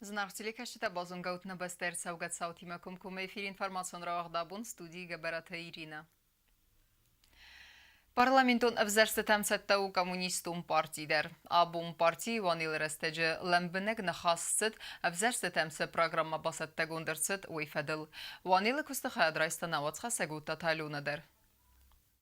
Знахтиликашита бозунгаутна бастер саугат саутимакум кум эфир информацион равахдабун студии Габарата Ирина. Парламентон авзарстатам саттау коммунистум партийдер. Абум партии ванил растеджи лэмбенег нахассет авзарстатамса программа басаттагундерсет уйфадыл. Ванил кустахадрайстана вацхасагута талюнадер.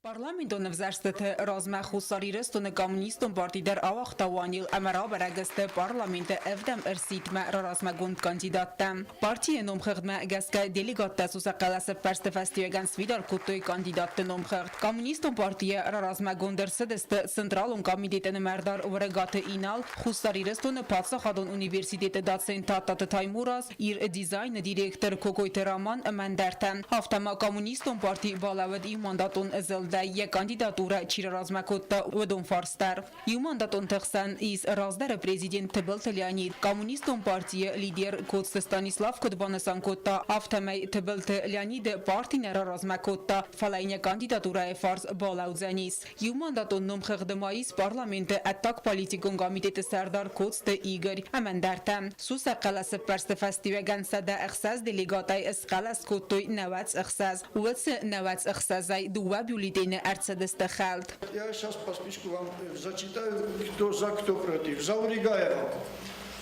Parlamenton vzárstate razmáhu szaríröztön kommuniston partider avaktavanil emerabregezte parlamente evdem ersítme razmagund kandidattem. Partiye nomkhrdme gezke delegatta susaqalase perste festivagan svidar kutoy kandidatte nomkhird. Kommuniston partiye razmagundar sedeste centralon komiteten merdar vregate inal xusaríröztön Patsakhadon Universitete Datsen Tatat Taymuras ir dizayn direktor Kokoy Raman mendertem. Haftama kommuniston parti balavet mandaton ezeld یک کاندیداتورا چیر رازمکوتا و دون فارستر. یو مانداتون تخسن ایز رازدار پرزیدنت تبلت لیانید. کمونیستون پارتی لیدر کوست ستانیسلاف کدوانسان کوتا افتمی تبلت لیانید پارتی نرا رازمکوتا فلاین کاندیداتورا فارس بالاوزنیس. یو مانداتون نمخدماییس پارلمنت اتاک پالیتیکون کمیته سردار کوست ایگر امندرتم. سوس قلاس پرست فستیوگان سده اخساس دلیگاتای اسقلاس کوتوی نوات اخساس وس نوات اخسازای دو бюллетени Арцедестахалд. Я сейчас по списку вам зачитаю, кто за, кто против. За Уригаева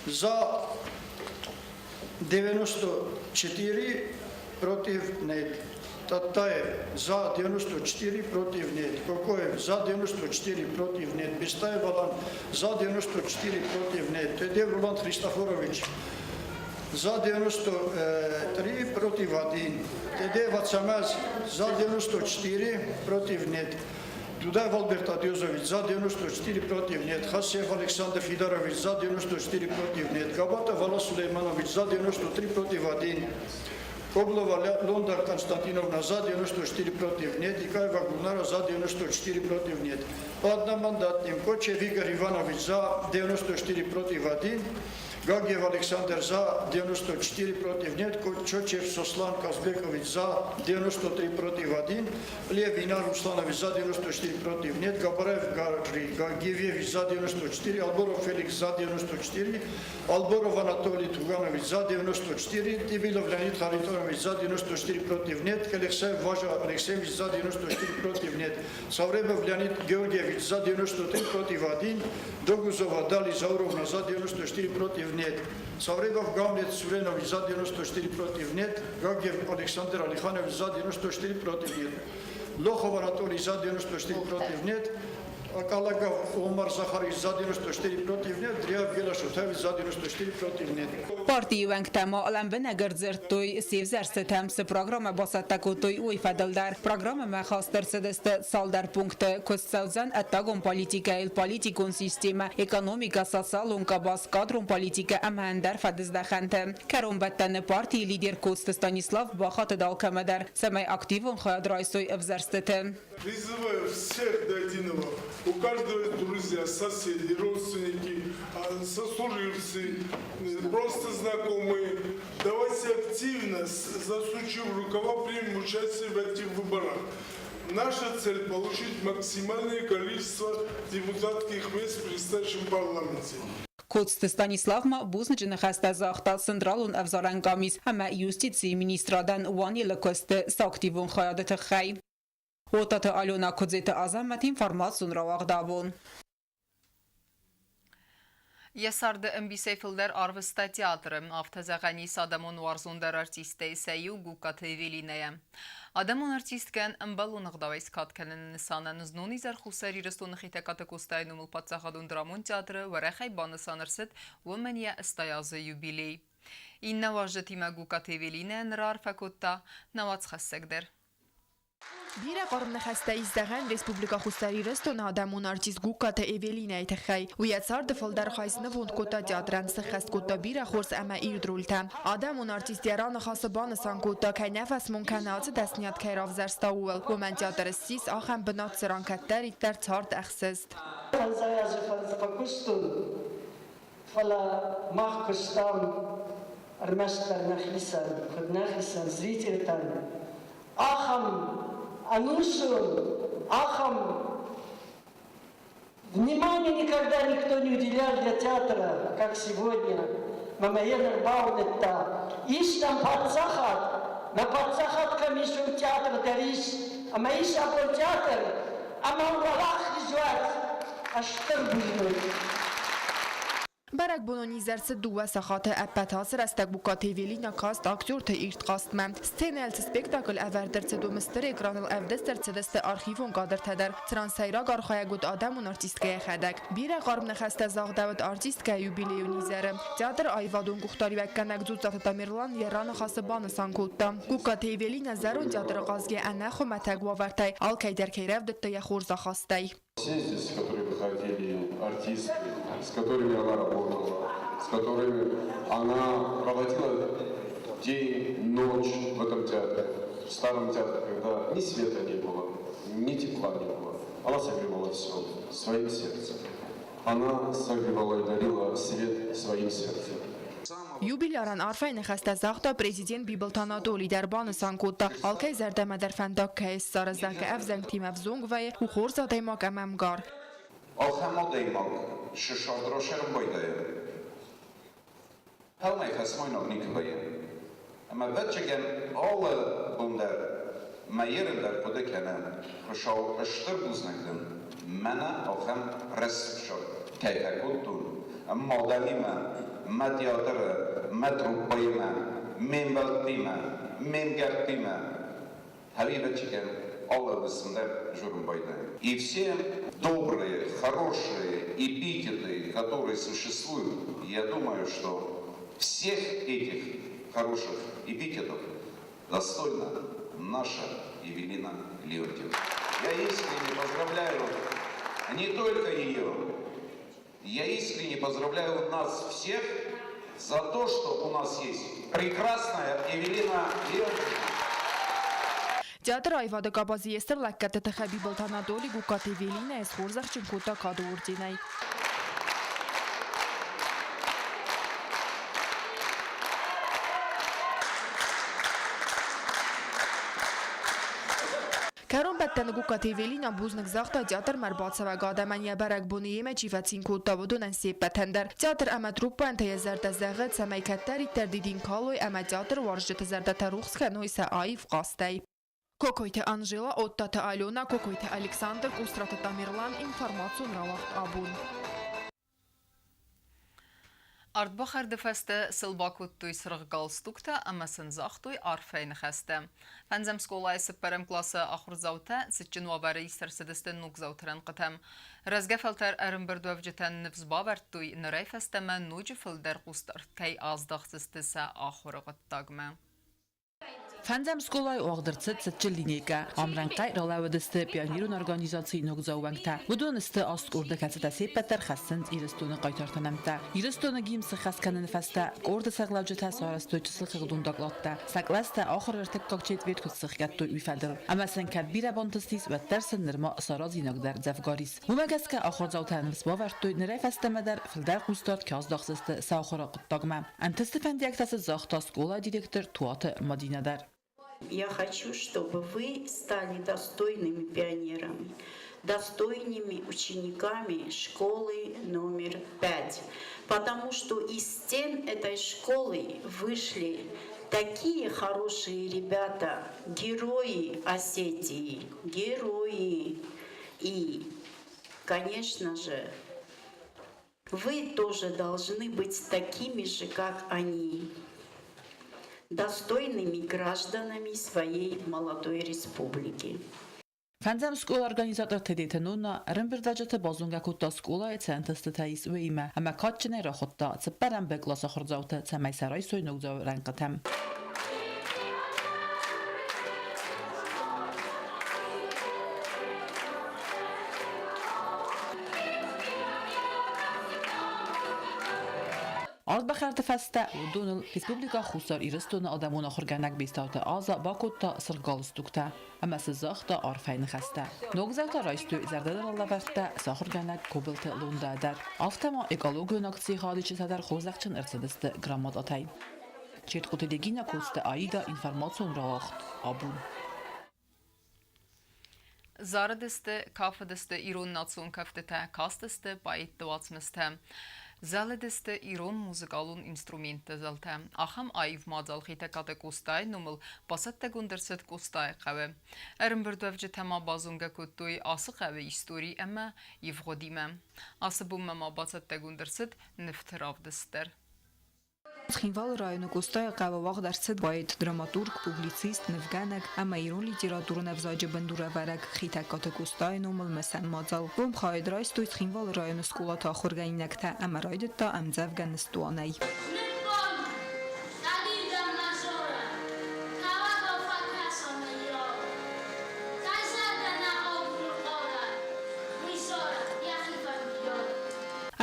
за 94, против нет. Татаев за 94, против нет. Кокоев за 94, против нет. Бестаев Алан за 94, против нет. Тедев Рулан Христофорович за 93, против 1. Теде Вацамаз за 94, против нет. Дудаев Альберт Адиозович за 94, против нет. Хасиев Александр Федорович за 94, против нет. Габата Вала Сулейманович за 93, против 1. Коблова Лондар Константиновна за 94, против нет. Икаева Гулнара за 94, против нет. По одномандатным Кочев Игорь Иванович за 94, против 1. Гагиев Александр за 94, против нет. Чочев Сослан Казбекович за 93, против 1. Левина Русланович за 94, против нет. Габараев Гагиевич за 94. Алборов Феликс за 94. Алборов Анатолий Туганович за 94. Тибилов Леонид Харитонович за 94, против нет. Келексеев Важа Алексеевич за 94, против нет. Савребов Леонид Георгиевич за 93, против 1. Догузова Дали Зауровна за 94, против нет. Савребов Гамлет Суренович за 94, против нет. Гагиев Александр Алиханович за 94, против нет. Лохов Анатолий за 94, против нет. Акалагов Омар Захарович за 94, против нет. Дриав Гелашутович за 94, против нет. Partijánk téma alemben görzörtői szívzersztetemsz programa baszattakotói új fedeldár. Programa meghasztörszedezte szaldarpunkt közszaudzan a tagon politikai politikon szisztéma ekonomika szaszalunka basz kadron politika emender fedezdechente. Kerombetten parti líder Kost Stanislav Бахат Далкамедер, самый активен хадрайсой взерстете. Призываю всех до единого, у каждого друзья, соседи, родственники, сослуживцы, просто знакомые, давайте активно, засучив рукава, примем участие в этих выборах. Наша цель – получить максимальное количество депутатских мест в предстоящем парламенте. Kost Stanislavma buznične hasta zahta centralun avzarangamis, ama justicji ministradan Vanil Kost saktivun khayadete khay. Otata Alona Kodzeta azamat informatsiyon ravagdabun. Yasardı Mbisefilder Arvista Teatrı, Avtazağani Adamon Warzundar artiste Sayu Gukat Evelinaya. Adamon artistken Mbalun Gdavais Katkanen Sanan Znonizar Khusari Restun Khitakata Kostaynumul Patsakhadun Dramon Teatrı ve Rakhay Banısanırsit Womenya Istayazı Yubiley. İnna Vajdatima Gukat Evelinaya Rar Fakutta Nawats Khassegder. Bira qarmna xasta izdagan Respublika Xustari Reston Adamon artist Gukata Evelina etxay. Uyatsar defaldar xaysna vond kota teatran sıxast kota bira xors ama irdrulta. Adamon artist yaran xasaban san kota kay nefas mumkanatı dasniyat kayrav zarstawul. Woman teatr sis axam binat sarankattar ittar tsart axsist. Fala mahkustam armashtar nakhlisan, khud nakhlisan zriteltan. Ахам, Анушу, Ахам. Внимания никогда никто не уделял для театра, как сегодня. Մամայել բաունետա Իշտան բարձախատ Նա բարձախատ կմիշում թեատր դերիս Ամա իշա որ թեատր Ամա ուրալախ իզուած Աշտր բուժնոյ Բարակ բոնոնի զերցը դուա սախաթը əppət rəstək bu katevelina kast aktyor të irt qastme. Scenelci spektakl əvərdərcə do mistər ekranıl əvdəs dərcədəstə arxivon qadr tədər. Transayra qarxaya qud adamın artistkaya xədək. Birə qarmını xəstə zağdəvət artistkaya yubileyoni zərə. Teatr ayvadon quxtari vəkkənək zuzatı tamirlan yeranı xası banı sankutda. Bu katevelina zərun teatrı qazgə ənəxu mətəq vavərtəy. Al-Keydər Keyrəvdətdə yaxurza xastəy. Все здесь, с которыми выходили артисты, с которыми она работала, с которыми она проводила день, ночь в этом театре, в старом театре, когда ни света не было, ни тепла не было. Она согревала все своим сердцем. Она согревала и дарила свет своим сердцем. Yubilaran arfayını xəstə zaxda prezident Bibiltanadoli dərbanı sankutda Alkay zərdəmədər fəndak kəyis sarı zəqə əvzəng timəv zongvəyə uxorza dəymaq əməmqar. Ալխամոդեյմակ շշարդրոշերն բոյդայը հəlմայ խասմոյնով նիքվայը Ամա վեճգեն ալը բունդար մայերնդար կոդեկենը խշավ ըշտր բուզնեգդն mənə ալխամ ռեսշոր կայհակուտուն մոդալիմը մա театрը մա труппայմը մեմ բալտիմը մեմ գարտիմը հալի վեճգեն ալը վսնդար ժուրում բոյդայը И все добрые, хорошие эпитеты, которые существуют, я думаю, что всех этих хороших эпитетов достойна наша Евелина Леонтьевна. Я искренне поздравляю не только ее, я искренне поздравляю нас всех за то, что у нас есть прекрасная Евелина Леонтьевна. Teatr ayvadı qabazı yestər ləkkətə təxə Bibiltanadoli gu katevelina ez xorzaq çinkuta kadı urcinay. Կերոն բետտենը գու կատեվելինա բուզնք զաղթա teatr մերբացավա գադամանյա բարակ բունի եմե ճիվացին կուտավոդուն են սիեպ բետենդեր. Teatr əmə truppa են թեյե զերդə զեղը ծəմեykətlər իտեր դիդին կալոy əmə teatr varjıtı zərdə tərուxս կənոy sə ayıv qastay. Կոկոյթե Անժելա, Օտտատը Ալյոնա, Կոկոյթե Ալեքսանդր, Ուստրատը Տամիրլան, ինֆորմացիոն ռավախտ աբուն։ Արտբախար դվեստը սլբակուտույ սրղ գալստուկտը ամասն զախտույ արվեյն խեստը։ Վանձեմ սկոլայի սպերեմ կլասը ախուրզավտը սիճնուավարի սրսդստը նուկ զավտրան qıtəm։ Ռազգեֆալտər ərmbirduav jitən nivzbavərtույ նրայ fəstəmə նուջı fıldər qustartkay azdaqsıstəsə axurı qıttagmə։ Фанзам сколай оғдырцыт сетчелинейка. Амранқай ралавадысты пионерун организации ногзауангта. Будунысты аст урды кәсіта сеппәттер хәссінт ирістоны қайтартанамта. Ирістоны гимсы хасканын фәсті орды сағлавжыта сарасты чысыл қығдундақлатта. Сакласты ахыр артық қақчет вет күтсық кәтті үфәдір. Амасын кәт бір абантыстис вәттәрсін нырма сараз иногдар зәвгарис. Бумәгәске ахыр заутанымыз баварты нырай фәстәмәдер філдар қустар кәздақсысты саухыры қыттагма. Антысты фәндияктасы зақта скола директор Туаты Мадинадар. Я хочу, чтобы вы стали достойными пионерами, достойными учениками школы номер 5. Потому что из стен этой школы вышли такие хорошие ребята, герои Осетии, герои. И, конечно же, вы тоже должны быть такими же, как они. Достойными гражданами своей молодой республики. Фанзам скола организатор тедетенуна рэмбердаджата базунгакутта скола центъстı тайис уйма ама катчыне рахотта цэппарам бекласа хорзаута цамайсарай сойногзав ранкатам. Артбахарты фәсті удуныл республика хусар ирыстоны адамуна хурганак бейстауты аза бакутта сыргалыстукта. Әмәсі зақта арфайны қасты. Ногзаута райсту зәрдәдір аллаварта сахурганак кобылты лундадар. Автама экологию акции хадичи садар хозақчын ырцыдысты граммат атай. Чертқуты дегина косты аида информацион равахт абун. Zaradiste, kafadiste, irun natsun kaftete, kastiste, bayit duatsmiste. Zalədəstə İran muzıkalun instrumenti zəltə. Axam ayıv madzal xitə katı qostay numul basat da gündərset qostay qavı. Ərim bürdövcü təma bazunga kuttuy ası qavı istori əmə yivğodimə. Ası bu məma basat da gündərset niftiravdıstır. Ცხինვალ ռայոնը կոստայը կավավաղ դարձել բայդ դրամատուրգ, պուբլիցիստ, նվգանակ, ամայրոն լիտերատուրը նվզաջը բնդուրը վարակ խիտակատը կոստայը նոմլ մսան մածալ, ոմ խայդրայս տույց Ცხինვალ ռայոնը սկուլա թախորգայինակ թա ամարայդը տա ամձավ գանստուանայ։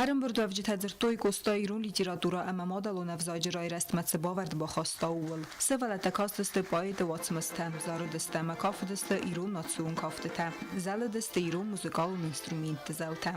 Արմբուրդով ջթաձրտոյ կոստայրուն լիտերատուրա ամամադալոնավ զաջրայրաստ մացբավարդ բախաստաուլ։ Սևալատակաստստը պայդը վացմստը, զարդստը մակաֆդստը իրուն նացուն կաֆտտը, զալդստը իրուն մուզիկալուն ինստրումենտ զալտը։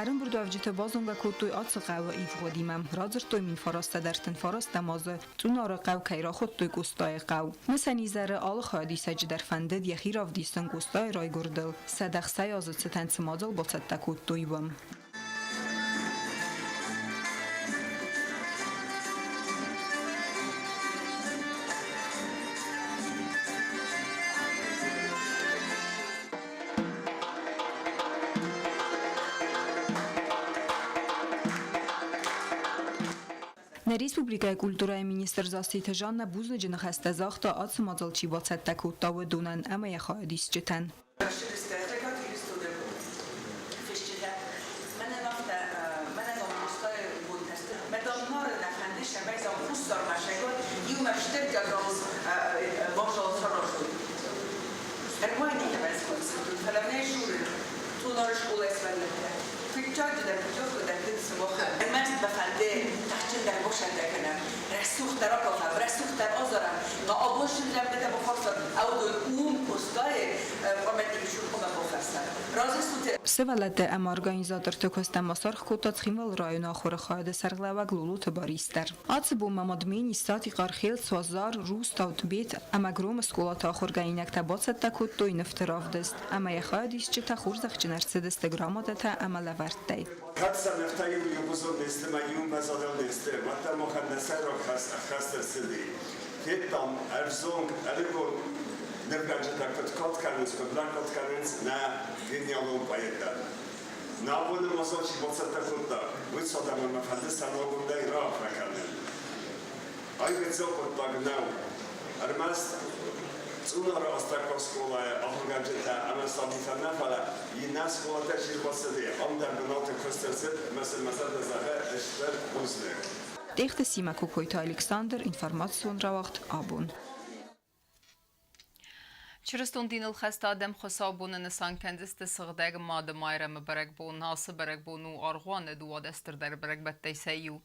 Արմբուրդով ջթաբազոնգա կոտոյ ացղավը իվղոդիմամ, ռաձրտոյ մին ֆարաստա դարտն ֆարաստա մազը, ծունարը qավ կայրախոտոյ կոստայ qավ։ Մսանիզարը ալը խադիսաջ դարֆանդդ յախիրավ դիստն կոստայ ռայգորդել, սադախսայ ազը ցտանց մազալ բոցատտա կոտոյվım։ Республикայի կուլտուրայի մինիստրի Զաստիթը Ժաննա Բուզնջը նխաստազախտը ացմածալչի բացատտակ ուտավը դունան ամայա խայդիս ջտան։ Mest befende tahtın der boşan derken resuh terakafam resuh ter azaram na aboşun lemde bofasar avdol postay romantik şu ona bofasar razı Սևալատը ամ օրգանիզատոր թոքոստամասար խոտած Ცხինვალ ռայոն ախորը խայդը սարգլավակ լուլուտը բարիստար։ Ացբու մամադմին իստատի qarxil սոզար ռուստավտ բիտ ամագրոմ սկոլատա ախորգայինակ տաբոցատա կոտոյ նֆտրավդեստ ամայա խայդիս չտա խուրզախ ճնարցեդստը գրամատը թա ամալավարտայ։ Հացա նֆտայում յուբուզոն դեստը մայում բազադալ դեստը մատա մոխաննասար խաստր սդի։ Հետամ արզոնք ալգոն Nevgânce dacă tot canens, că blanc tot canens na genialul poeta. Na bună măsor și poți să te curta. Uite să dăm în măfadă să nu gândai rău fracanen. Ai veți o pot gnau. Armas unora asta cu școala ahorgânce ta am să mi fa nafala. I nas școala ta și poți să de. Am dar benote costăset, mesela de zahe eșter uzle. Տեխտը Սիմա Կոկոյթ Ալեքսանդր, ինֆորմացիոն ռավախտ աբուն։ Չրստոնդինıl խստադեմ խոսաբունը նսան կենձիստը սղդեգ մադը մայրեմը բրեկ բուն, ասը բրեկ բունու արղուանը դուադեստր դեր բրեկ բետտեյսեյու։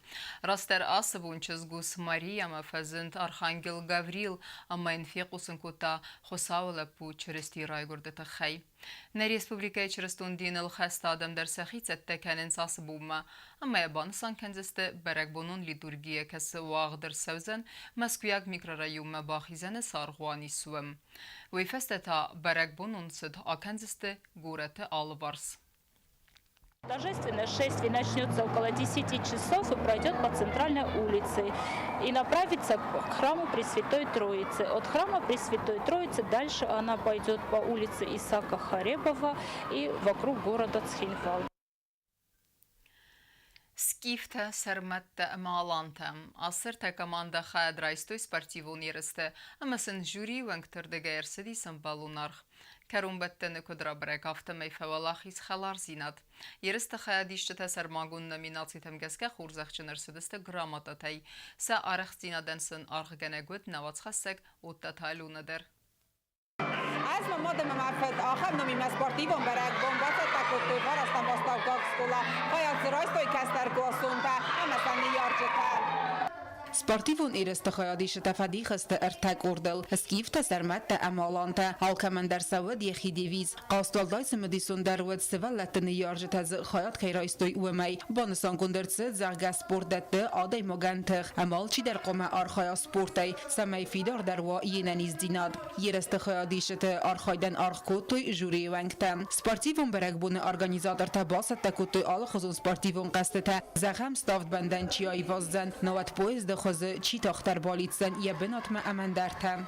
Ռաստեր ասը բունչыз գուս Մարիամը ֆեզինտ Արխանգել Գավրիլ ամայն ֆիqուսն կուտա խոսավլը պու չրստի ռայգորդը տխայ։ Ներ Ռեսպուբլիկայի չրստոնդինıl խստադեմ դերսեխից էттեքենենց ասը բումը, ամայաբան սան կենձիստը բրեկ բունուն լիտուրգիը կեսը ուաղդր սևզեն Մոսկվիակ միկրորայումը բախիզենը սարղուանի սուեմ։ Уйфестета Берегбунун сид Акензисты Гурете Алварс. Торжественное шествие начнется около 10 часов и пройдет по центральной улице и направится к храму Пресвятой Троицы. От храма Пресвятой Троицы дальше она пойдет по улице Исаака Харебова и вокруг города Цхинвал. Скифте серметте маланте. Асырте команда хадрайстой спортивон ересте. Амасын жюри венктердеге ерседисен балунарх. Керумбеттені кудра брек автомей февалахис халар зинат. Ересте хаядиште тесер магун номинаци темгеске хурзахчын ерседисте грамотатей. Се арах зинаденсен архгенегут навацхасек утта тайлунедер. از ماده معرفت آخر نمی مسپارتیوم برای بمبات تکوتوی فرستم باستاوگاک سکولا پایات زرایستوی کستر گوسونتا همسان نیارجتر Սպորտիվուն իրստը խոյադիշը տեֆադի խստը ըրթակ ուրդել, սկիվտը սերմատը ամալանտը, ալկամանդար սավըդ եխի դիվիզ, qastaldaysı մդիսուն դարուդ սվալլատը նիարժտազը խոյատ խեյրայստոյ ուեմայ, բոնսան կունդրցը զարգա սպորտետը ադայ մոգանտեղ, ամալ չի դար կոմը արխայա սպորտայ, սամայ ֆիդար դարվա ենանիz դինاد, երստը խոյադիշը տը արխայդան արխկոտոյ ժուրի վանգտը, սպորտիվուն բերակբունը արգանիզատոր տը բասը տակոտոյ ալը խոզուն սպորտիվուն qastı زخم ستافت بندن چی آیوازدن نوات پویز دخوزه چی تاختر بالیتزن یا بناتم امن درتم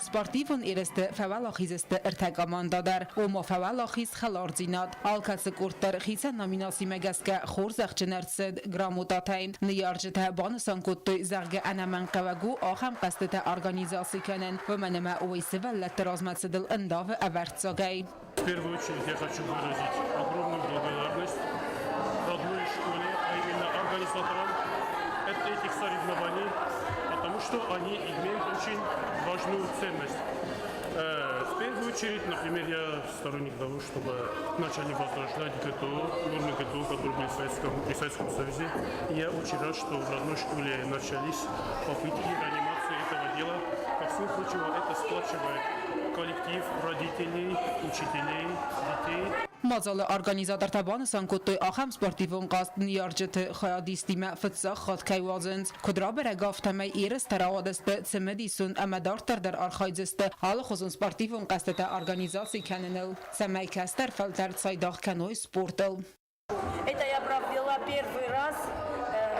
Սպորտիվն իրստը ֆավալախիզստը ըրթակամանդադար ոմո ֆավալախիզ խալարձինատ ալքացը կուրտեր խիցա նոմինասի մեգասկա խորզախջներցեդ գրամուտատայն նիարջտա բանսանկոտոյ զարգը անաման կավագու ախամ qastı организациянен выманема уйсывалла размацедл ндавы аварцогай. В первую очередь я хочу выразить огромную благодарность родной школе, а именно организаторам этих соревнований, потому что они имеют очень важную ценность. В первую очередь, например, я сторонник того, чтобы начали возрождать ГТО, нормы ГТО, которые были при Советском Союзе. И я очень рад, что в родной школе начались попытки реанимации этого дела. Ко всему прочему, это сплачивает коллектив родителей, учителей, детей. Մազալը արգանիզատոր տաբանը սանկոտոյ ախամ սպորտիվուն qast նիարջտը խայադիստիմը ֆծախ խատքայվազենց կոդրաբերը գավթամայ իրս տարավադստը ծմդիսուն ամադարտար դար արխայձստը հալը խոզուն սպորտիվուն qastը организации каненел самайкастер фальтер цайдах каной спортел. Это я провела первый раз.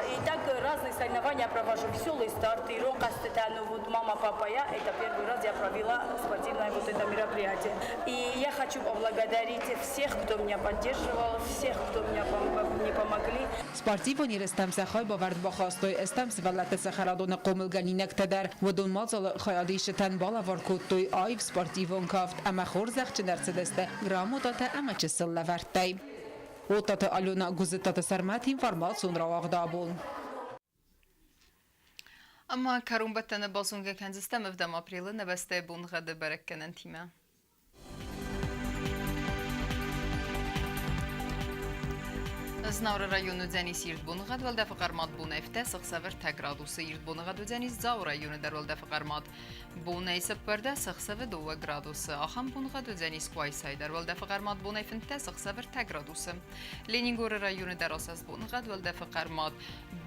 И так разные соревнования провожу. Веселые старты, рок-астетану, вот мама, папа, я. Это первый раз я провела спортивное вот это мероприятие. И я хочу поблагодарить всех, кто меня поддерживал, всех, кто мне помогли. Спортивон ирстам сахай бавард бахастой эстам сваллата сахарадона qomilganinek тедар ودون мазал خیادیشتن بالا ورکوتوی آیف спортивон کافت اما خورزخ چنرسدسته گراموداتا اما چسل لورتای. Օտատը ալյոնա գուզետատը սարմատ ինվարմացուն ռավաղդաբուն։ Ama karumbatana bozunga kenzistem evdam aprili neveste bunğadı berekkenen time. Znavra rayonu Dzenis Yirtbunğad vəl dəfəqarmat bunəftə sıxsəvər təqradusu Yirtbunğad Dzenis Zav rayonu dərvəl dəfəqarmat bunəysə pərdə sıxsəvə dova gradusu Axam Bunğad Dzenis Quaysay dərvəl dəfəqarmat bunəftə sıxsəvər təqradusu Leningor rayonu dərasas bunğad vəl dəfəqarmat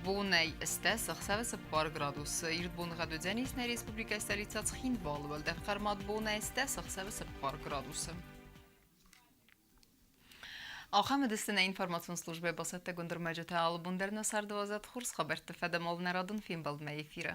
bunəy istə sıxsəvə sıppar gradusu Yirtbunğad Dzenis nə Respublika stolitsas Xinval vəl dəfəqarmat bunəy istə sıxsəvə sıppar gradusu Ախամը դստն է ինվարմացուն սլուժբե բասət է գունդր մեջը թե ալբունդերնը սարդվազատ խուրս խաբերտ ֆեդեմով նարադուն ֆիլմ բալդ մե եֆիրը։